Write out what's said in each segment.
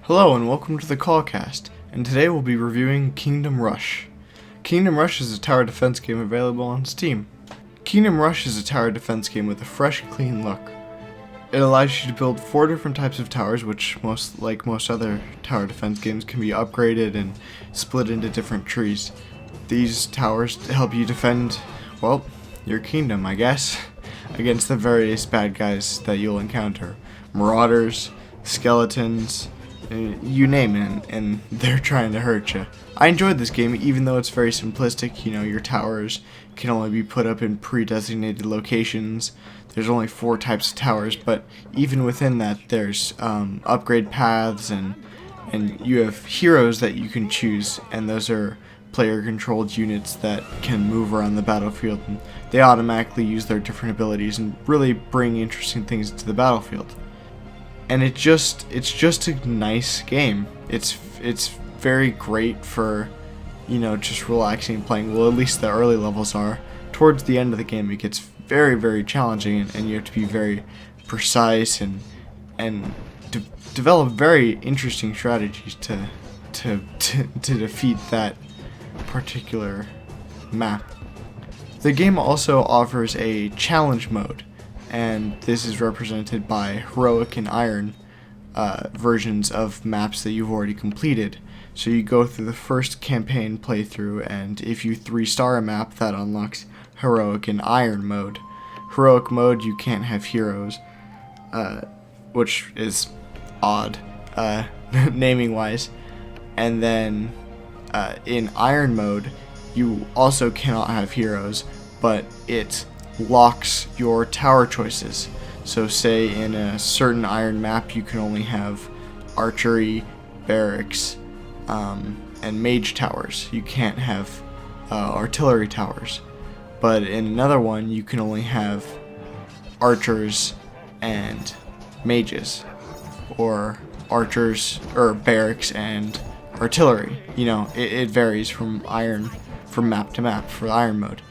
Hello and welcome to the Callcast, and today we'll be reviewing Kingdom Rush. Kingdom Rush is a tower defense game available on Steam. Kingdom Rush is a tower defense game with a fresh, clean look. It allows you to build 4 different types of towers, which like most other tower defense games can be upgraded and split into different trees. These towers help you defend, well, your kingdom, I guess, against the various bad guys that you'll encounter. Marauders, skeletons, you name it, and they're trying to hurt you. I enjoyed this game, even though it's very simplistic. You know, your towers can only be put up in pre-designated locations. There's only 4 types of towers, but even within that, there's upgrade paths, and you have heroes that you can choose, and those are player-controlled units that can move around the battlefield, and they automatically use their different abilities and really bring interesting things to the battlefield. And it's just a nice game. It's very great for, you know, just relaxing and playing. Well, at least the early levels are. Towards the end of the game, it gets very, very challenging, and you have to be very precise and develop very interesting strategies to defeat that particular map. The game also offers a challenge mode, and this is represented by heroic and iron versions of maps that you've already completed. So you go through the first campaign playthrough, and if you 3-star a map, that unlocks heroic and iron mode. Heroic mode, you can't have heroes, which is odd, naming wise. And then in iron mode, you also cannot have heroes, but it locks your tower choices. So say in a certain iron map you can only have archery, barracks, and mage towers. You can't have artillery towers. But in another one you can only have archers and mages, or archers or barracks and artillery. You know, it varies from map to map for iron mode.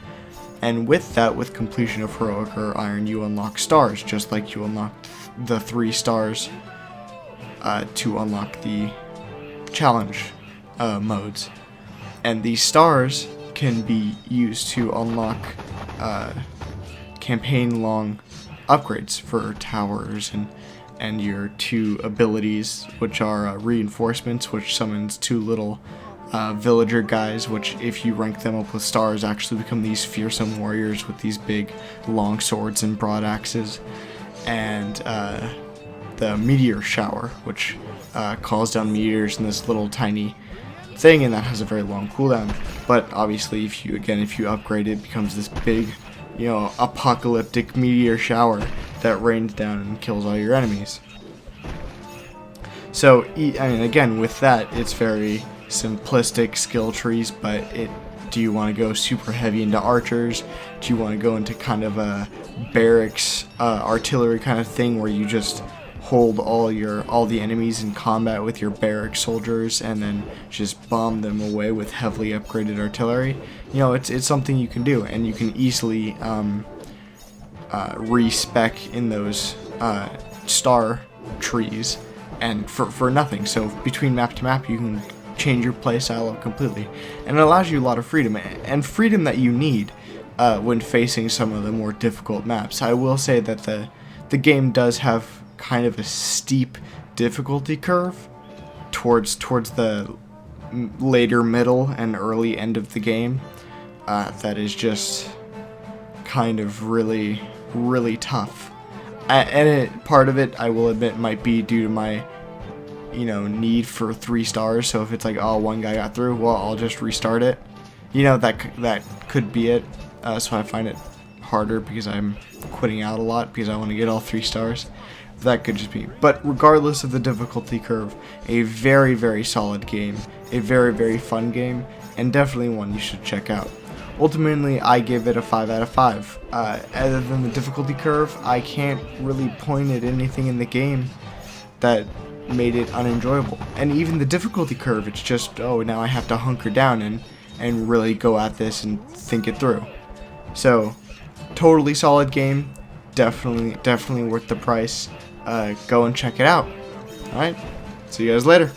And with that, with completion of heroic or iron, you unlock stars, just like you unlocked the 3 stars to unlock the challenge modes. And these stars can be used to unlock campaign-long upgrades for towers and your 2 abilities, which are reinforcements, which summons 2 little villager guys, which if you rank them up with stars actually become these fearsome warriors with these big long swords and broad axes, and the meteor shower, which calls down meteors in this little tiny thing, and that has a very long cooldown. But obviously if you upgrade it, it becomes this big, you know, apocalyptic meteor shower that rains down and kills all your enemies. So I mean, again, with that, it's very simplistic skill trees, but do you want to go super heavy into archers? Do you want to go into kind of a barracks artillery kind of thing where you just hold all the enemies in combat with your barrack soldiers and then just bomb them away with heavily upgraded artillery? You know, it's something you can do, and you can easily respec in those star trees and for nothing. So between map to map you can change your play style up completely, and it allows you a lot of freedom, and freedom that you need when facing some of the more difficult maps. I will say that the game does have kind of a steep difficulty curve towards the later middle and early end of the game that is just kind of really tough, and part of it, I will admit, might be due to my need for 3 stars. So if it's like, oh, 1 guy got through, well, I'll just restart it. You know, that could be it. So I find it harder because I'm quitting out a lot because I want to get all 3 stars. That could just be. But regardless of the difficulty curve, a very, very solid game, a very, very fun game, and definitely one you should check out. Ultimately, I give it a 5 out of 5. Other than the difficulty curve, I can't really point at anything in the game that made it unenjoyable. And even the difficulty curve, it's just, oh, now I have to hunker down and really go at this and think it through. So, totally solid game, definitely worth the price. Go and check it out. Alright? See you guys later.